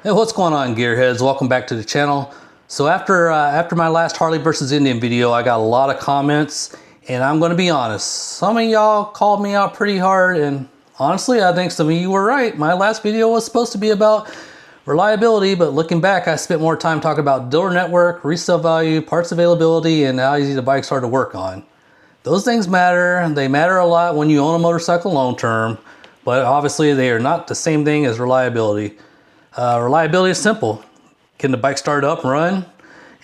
Hey, what's going on, gearheads? Welcome back to the channel. So after my last Harley versus Indian video, I got a lot of comments, and I'm going to be honest. Some of y'all called me out pretty hard, and honestly, I think some of you were right. My last video was supposed to be about reliability, but looking back, I spent more time talking about dealer network, resale value, parts availability, and how easy the bikes are to work on. Those things matter, and they matter a lot when you own a motorcycle long term, but obviously they are not the same thing as reliability. Reliability is simple. Can the bike start up, run,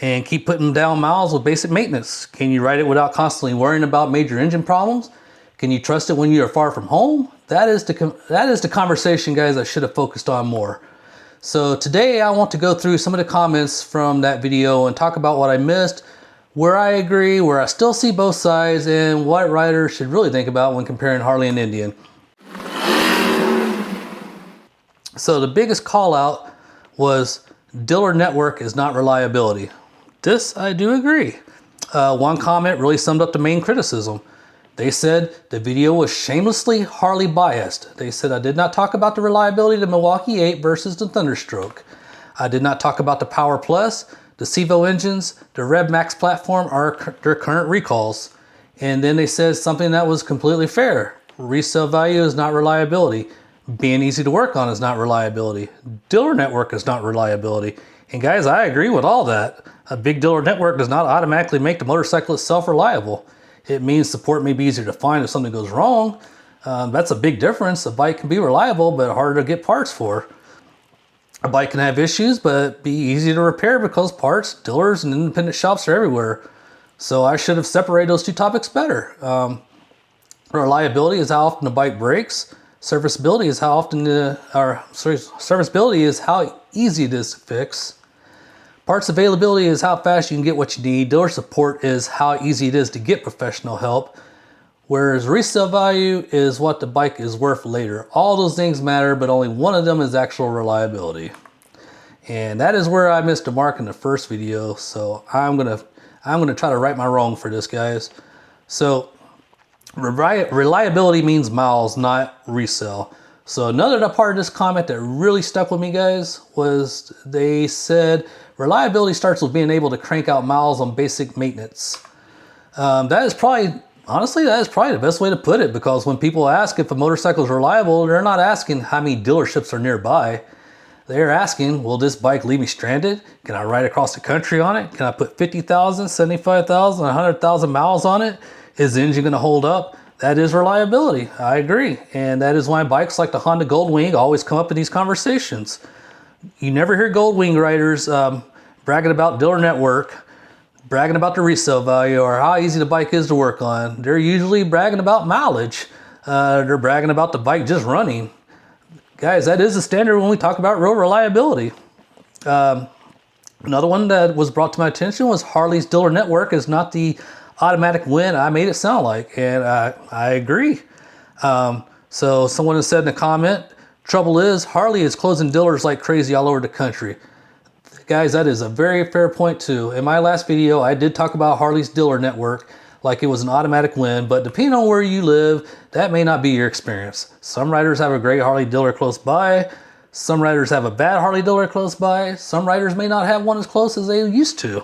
and keep putting down miles with basic maintenance? Can you ride it without constantly worrying about major engine problems? Can you trust it when you are far from home? That is the conversation, guys, I should have focused on more. So today I want to go through some of the comments from that video and talk about what I missed, where I agree, where I still see both sides, and what riders should really think about when comparing Harley and Indian. So the biggest call out was dealer network is not reliability. This I do agree. One comment really summed up the main criticism. They said the video was shamelessly Harley biased. They said I did not talk about the reliability of the Milwaukee-Eight versus the Thunderstroke. I did not talk about the PowerPlus, the Sevo engines, the Rev Max platform, or their current recalls. And then they said something that was completely fair. Resale value is not reliability. Being easy to work on is not reliability. Dealer network is not reliability. And guys, I agree with all that. A big dealer network does not automatically make the motorcycle itself reliable. It means support may be easier to find if something goes wrong. That's a big difference. A bike can be reliable, but harder to get parts for. A bike can have issues, but be easy to repair because parts, dealers, and independent shops are everywhere. So I should have separated those two topics better. Reliability is how often the bike breaks. Serviceability is how easy it is to fix. Parts availability is how fast you can get what you need. Dealer support is how easy it is to get professional help. Whereas resale value is what the bike is worth later. All those things matter, but only one of them is actual reliability. And that is where I missed the mark in the first video. So I'm gonna try to right my wrong for this, guys. So reliability means miles, not resale. So another part of this comment that really stuck with me, guys, was they said reliability starts with being able to crank out miles on basic maintenance. That is probably the best way to put it, because when people ask if a motorcycle is reliable, they're not asking how many dealerships are nearby. They're asking, will this bike leave me stranded? Can I ride across the country on it? Can I put 50,000, 75,000, 100,000 miles on it? Is the engine going to hold up? That is reliability. I agree. And that is why bikes like the Honda Goldwing always come up in these conversations. You never hear Goldwing riders bragging about dealer network, bragging about the resale value, or how easy the bike is to work on. They're usually bragging about mileage. They're bragging about the bike just running. Guys, that is the standard when we talk about real reliability. Another one that was brought to my attention was Harley's dealer network is not the automatic win I made it sound like, and I agree. So someone has said in a comment, trouble is Harley is closing dealers like crazy all over the country. Guys, that is a very fair point too. In my last video, I did talk about Harley's dealer network like it was an automatic win, but depending on where you live, that may not be your experience. Some riders have a great Harley dealer close by. Some riders have a bad Harley dealer close by. Some riders may not have one as close as they used to.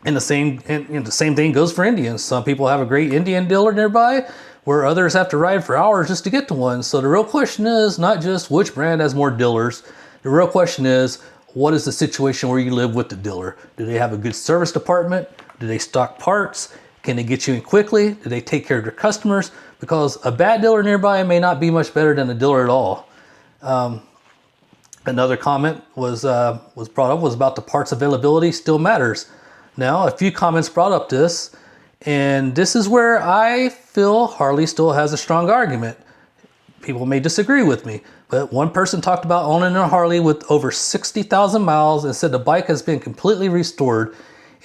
And the same thing goes for Indians. Some people have a great Indian dealer nearby, where others have to ride for hours just to get to one. So the real question is not just which brand has more dealers. The real question is, what is the situation where you live with the dealer? Do they have a good service department? Do they stock parts? Can they get you in quickly? Do they take care of their customers? Because a bad dealer nearby may not be much better than a dealer at all. Another comment was brought up was about the parts availability still matters. Now, a few comments brought up this, and this is where I feel Harley still has a strong argument. People may disagree with me, but one person talked about owning a Harley with over 60,000 miles and said the bike has been completely restored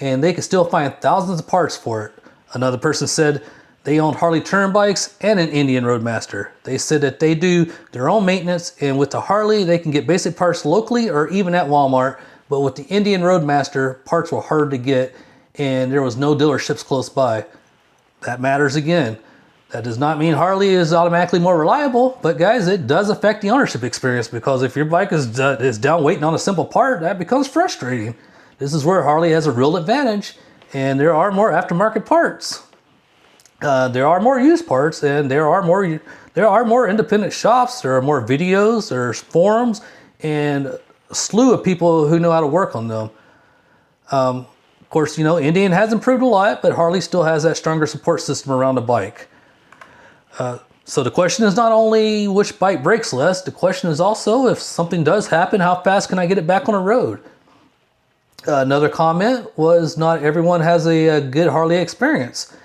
and they can still find thousands of parts for it. Another person said they owned Harley Touring bikes and an Indian Roadmaster. They said that they do their own maintenance, and with the Harley, they can get basic parts locally or even at Walmart. But with the Indian Roadmaster, parts were harder to get and there was no dealerships close by. That matters again. That does not mean Harley is automatically more reliable, but guys, it does affect the ownership experience, because if your bike is down waiting on a simple part, that becomes frustrating. This is where Harley has a real advantage, and there are more aftermarket parts. There are more used parts, and there are more independent shops. There are more videos, there's forums, and a slew of people who know how to work on them. Of course, Indian has improved a lot, but Harley still has that stronger support system around the bike. So the question is not only which bike breaks less, the question is also, if something does happen, how fast can I get it back on the road? Another comment was, not everyone has a good Harley experience.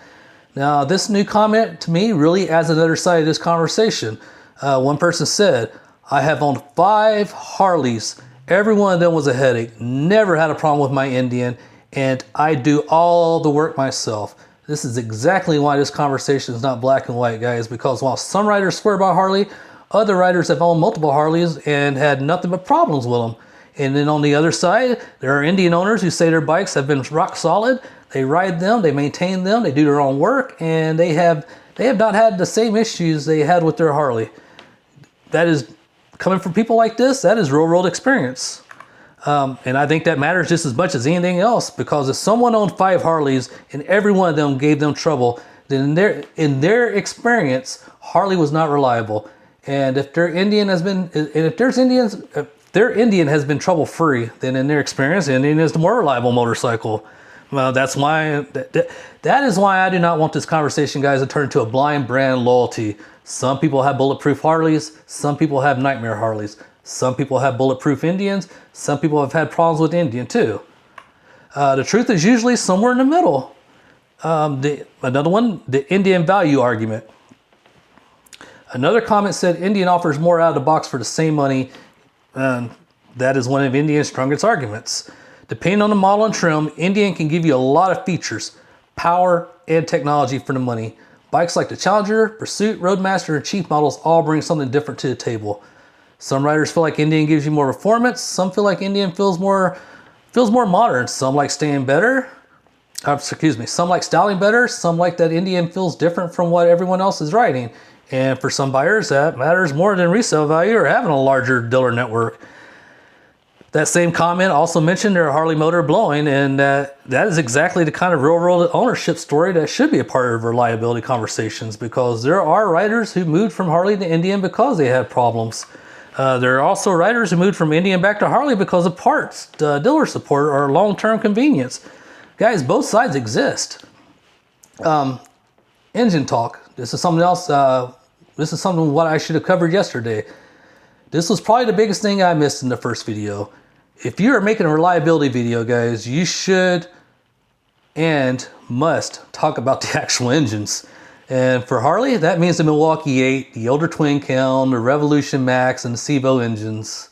Now, this new comment to me really adds another side of this conversation. One person said, I have owned 5 Harleys. Every one of them was a headache. Never had a problem with my Indian, and I do all the work myself. This is exactly why this conversation is not black and white, guys, because while some riders swear by Harley, other riders have owned multiple Harleys and had nothing but problems with them. And then on the other side, there are Indian owners who say their bikes have been rock solid. They ride them, they maintain them, they do their own work, and they have not had the same issues they had with their Harley. That is, coming from people like this, that is real world experience. And I think that matters just as much as anything else, because if someone owned 5 Harleys and every one of them gave them trouble, then in their experience, Harley was not reliable. And if their Indian has been trouble free, then in their experience, Indian is the more reliable motorcycle. Well, that is why I do not want this conversation, guys, to turn into a blind brand loyalty. Some people have bulletproof Harleys. Some people have nightmare Harleys. Some people have bulletproof Indians. Some people have had problems with Indian too. The truth is usually somewhere in the middle. Another one, the Indian value argument. Another comment said Indian offers more out of the box for the same money. That is one of Indian's strongest arguments. Depending on the model and trim, Indian can give you a lot of features, power, and technology for the money. Bikes like the Challenger, Pursuit, Roadmaster, and Chief models all bring something different to the table. Some riders feel like Indian gives you more performance. Some feel like Indian feels more modern. Some like Some like styling better. Some like that Indian feels different from what everyone else is riding. And for some buyers, that matters more than resale value or having a larger dealer network. That same comment also mentioned their Harley motor blowing, and that is exactly the kind of real-world ownership story that should be a part of reliability conversations, because there are riders who moved from Harley to Indian because they had problems. There are also riders who moved from Indian back to Harley because of parts, dealer support, or long-term convenience. Guys, both sides exist. Engine talk. This is something else. This is something what I should have covered yesterday. This was probably the biggest thing I missed in the first video. If you are making a reliability video, guys, you should and must talk about the actual engines. And for Harley, that means the Milwaukee-Eight, the older twin cam, the Revolution Max, and the Sevo engines.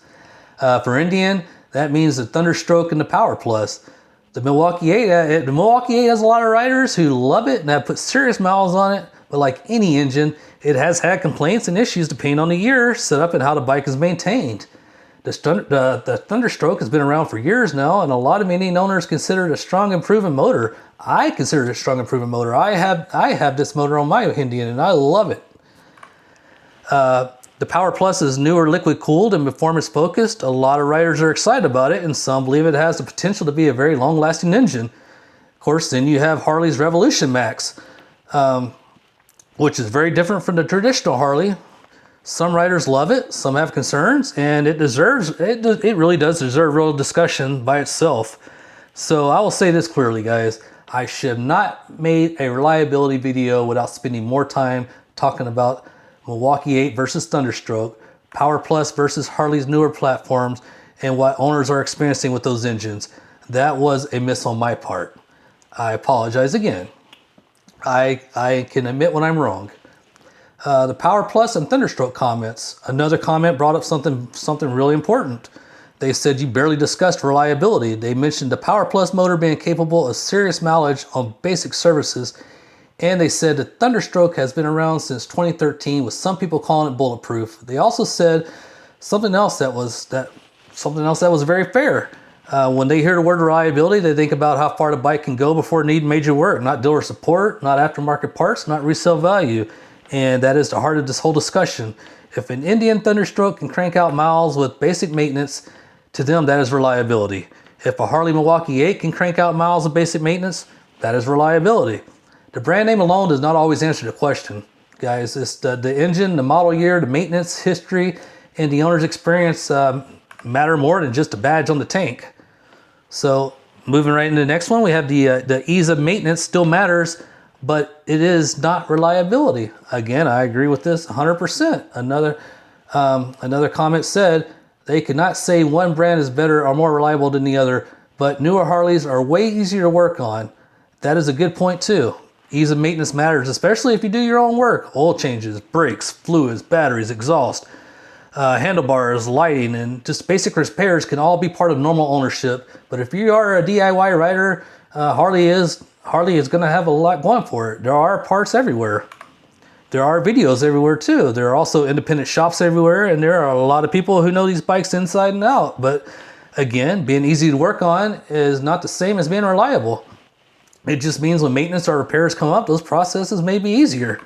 For Indian, that means the Thunderstroke and the PowerPlus. The Milwaukee-Eight has a lot of riders who love it and have put serious miles on it, but like any engine, it has had complaints and issues depending on the year, setup, and how the bike is maintained. The Thunderstroke has been around for years now, and a lot of Indian owners consider it a strong improvement motor. I consider it a strong improvement motor. I have this motor on my Indian, and I love it. The PowerPlus is newer, liquid cooled, and performance focused. A lot of riders are excited about it, and some believe it has the potential to be a very long-lasting engine. Of course, then you have Harley's Revolution Max, which is very different from the traditional Harley. Some riders love it, some have concerns, and it really does deserve real discussion by itself. So I will say this clearly, guys. I should have not made a reliability video without spending more time talking about Milwaukee-Eight versus Thunderstroke, PowerPlus versus Harley's newer platforms, and what owners are experiencing with those engines. That was a miss on my part. I apologize again. I can admit when I'm wrong. The PowerPlus and Thunderstroke comments. Another comment brought up something really important. They said you barely discussed reliability. They mentioned the PowerPlus motor being capable of serious mileage on basic services, and they said the Thunderstroke has been around since 2013, with some people calling it bulletproof. They also said something else that was very fair. When they hear the word reliability, they think about how far the bike can go before needing major work, not dealer support, not aftermarket parts, not resale value. And that is the heart of this whole discussion. If an Indian Thunderstroke can crank out miles with basic maintenance, to them that is reliability. If a Harley Milwaukee-Eight can crank out miles with basic maintenance, that is reliability. The brand name alone does not always answer the question, guys. It's the engine, the model year, the maintenance history, and the owner's experience matter more than just a badge on the tank. So moving right into the next one, we have the ease of maintenance still matters, but it is not reliability. Again, I agree with this 100%. Another comment said they could not say one brand is better or more reliable than the other, but newer Harleys are way easier to work on. That is a good point too. Ease of maintenance matters, especially if you do your own work. Oil changes, brakes, fluids, batteries, exhaust, handlebars, lighting, and just basic repairs can all be part of normal ownership. But if you are a DIY rider, Harley is going to have a lot going for it. There are parts everywhere. There are videos everywhere too. There are also independent shops everywhere, and there are a lot of people who know these bikes inside and out. But again, being easy to work on is not the same as being reliable. It just means when maintenance or repairs come up, those processes may be easier.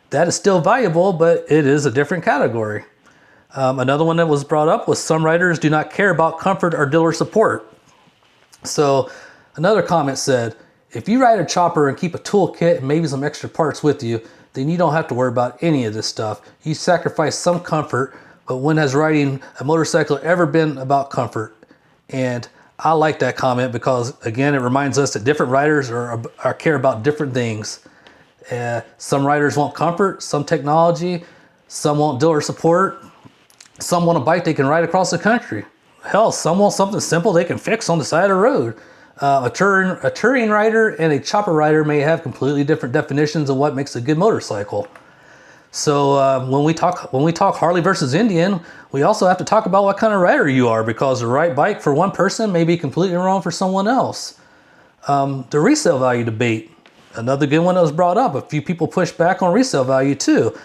That is still valuable, but it is a different category. Another one that was brought up was some riders do not care about comfort or dealer support. So another comment said, if you ride a chopper and keep a toolkit and maybe some extra parts with you, then you don't have to worry about any of this stuff. You sacrifice some comfort, but when has riding a motorcycle ever been about comfort? And I like that comment because, again, it reminds us that different riders care about different things. Some riders want comfort, some technology, some want dealer support, some want a bike they can ride across the country. Hell, some want something simple they can fix on the side of the road. A touring rider and a chopper rider may have completely different definitions of what makes a good motorcycle. So when we talk Harley versus Indian, we also have to talk about what kind of rider you are, because the right bike for one person may be completely wrong for someone else. The resale value debate, another good one that was brought up. A few people pushed back on resale value too.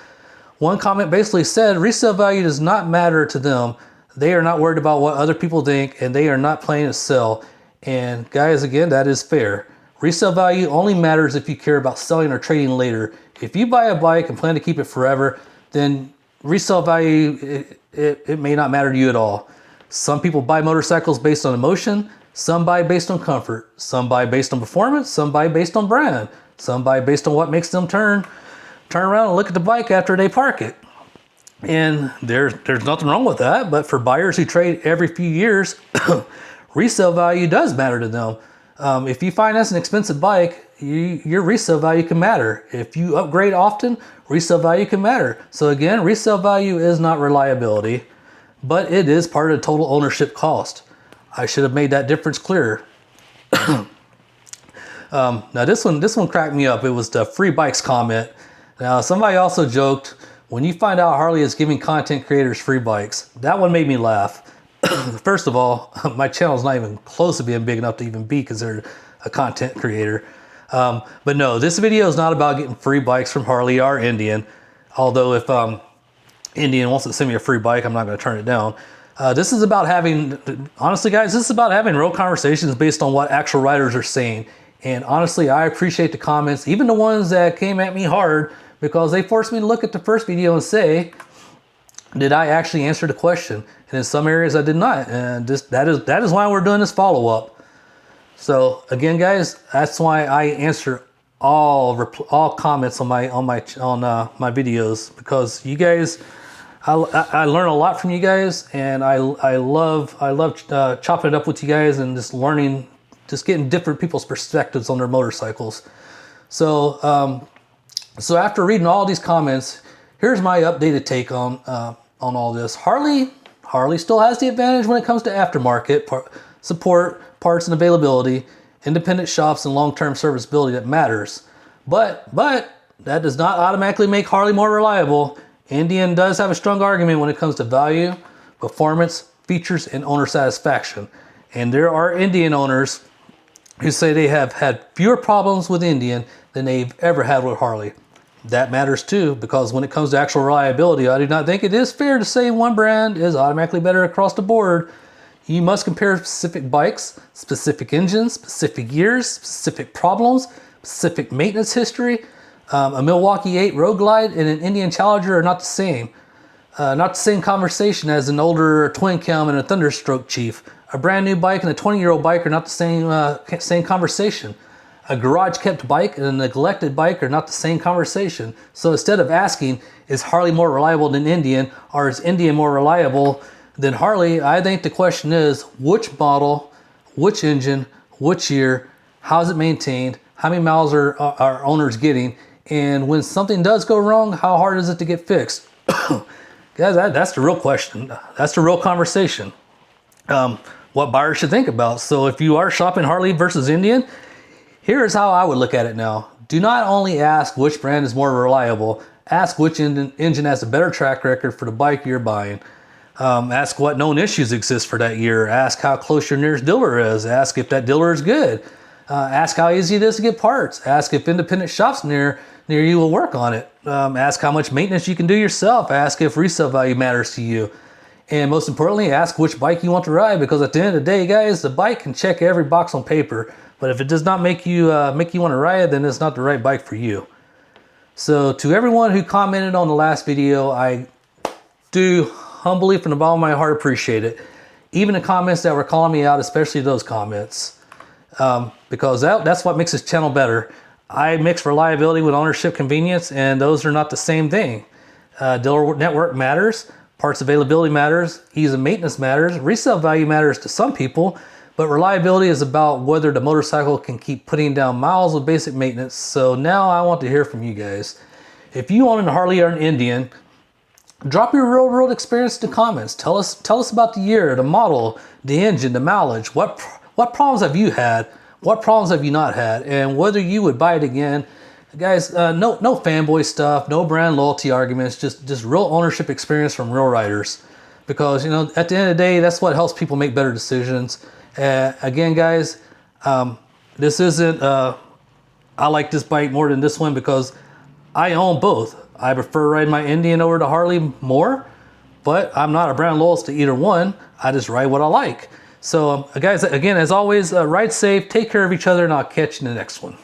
One comment basically said resale value does not matter to them. They are not worried about what other people think, and they are not playing to sell. And guys, again, that is fair. Resale value only matters if you care about selling or trading later. If you buy a bike and plan to keep it forever, then resale value, it may not matter to you at all. Some people buy motorcycles based on emotion, some buy based on comfort, some buy based on performance, some buy based on brand, some buy based on what makes them turn around and look at the bike after they park it. And there's nothing wrong with that, but for buyers who trade every few years, resale value does matter to them. If you finance an expensive bike, your resale value can matter. If you upgrade often, resale value can matter. So again, resale value is not reliability, but it is part of the total ownership cost. I should have made that difference clearer. Now this one cracked me up. It was the free bikes comment. Now somebody also joked, when you find out Harley is giving content creators free bikes, that one made me laugh. First of all, my channel is not even close to being big enough to even be considered a content creator. But no, this video is not about getting free bikes from Harley or Indian. Although if Indian wants to send me a free bike, I'm not going to turn it down. This is about having, honestly guys, this is about having real conversations based on what actual riders are saying. And honestly, I appreciate the comments, even the ones that came at me hard, because they forced me to look at the first video and say, did I actually answer the question? And in some areas I did not. And that is why we're doing this follow-up. So again, guys, that's why I answer all comments on my videos, because you guys, I learn a lot from you guys, and I love chopping it up with you guys and just learning, just getting different people's perspectives on their motorcycles. So so after reading all these comments, here's my updated take on all this. Harley still has the advantage when it comes to aftermarket support, parts and availability, independent shops, and long-term serviceability that matters. But that does not automatically make Harley more reliable. Indian does have a strong argument when it comes to value, performance, features, and owner satisfaction. And there are Indian owners who say they have had fewer problems with Indian than they've ever had with Harley. That matters too, because when it comes to actual reliability, I do not think it is fair to say one brand is automatically better across the board. You must compare specific bikes, specific engines, specific years, specific problems, specific maintenance history. A Milwaukee-Eight Road Glide and an Indian Challenger are not the same. Not the same conversation as an older twin cam and a Thunderstroke Chief. A brand new bike and a 20-year-old bike are not the same conversation. A garage kept bike and a neglected bike are not the same conversation. So instead of asking, is Harley more reliable than Indian, or is Indian more reliable than Harley, I think the question is, which model, which engine, which year, how is it maintained, how many miles are owners getting, and when something does go wrong, how hard is it to get fixed? Guys, that's the real question. That's the real conversation. What buyers should think about. So if you are shopping Harley versus Indian, here's how I would look at it now. Do not only ask which brand is more reliable, ask which engine has a better track record for the bike you're buying. Ask what known issues exist for that year. Ask how close your nearest dealer is. Ask if that dealer is good. Ask how easy it is to get parts. Ask if independent shops near you will work on it. Ask how much maintenance you can do yourself. Ask if resale value matters to you. And most importantly, ask which bike you want to ride, because at the end of the day, guys, the bike can check every box on paper, but if it does not make you want to ride it, then it's not the right bike for you. So to everyone who commented on the last video, I do humbly from the bottom of my heart appreciate it. Even the comments that were calling me out, especially those comments, because that's what makes this channel better. I mix reliability with ownership convenience, and those are not the same thing. Dealer network matters. Parts availability matters, ease of maintenance matters, resale value matters to some people, but reliability is about whether the motorcycle can keep putting down miles with basic maintenance. So now I want to hear from you guys. If you own a Harley or an Indian, drop your real world experience in the comments. Tell us about the year, the model, the engine, the mileage. What problems have you had? What problems have you not had? And whether you would buy it again. Guys, no fanboy stuff, no brand loyalty arguments, just real ownership experience from real riders. Because, you know, at the end of the day, that's what helps people make better decisions. Again, guys, this isn't, I like this bike more than this one because I own both. I prefer riding my Indian over to Harley more, but I'm not a brand loyalist to either one. I just ride what I like. So, guys, again, as always, ride safe, take care of each other, and I'll catch you in the next one.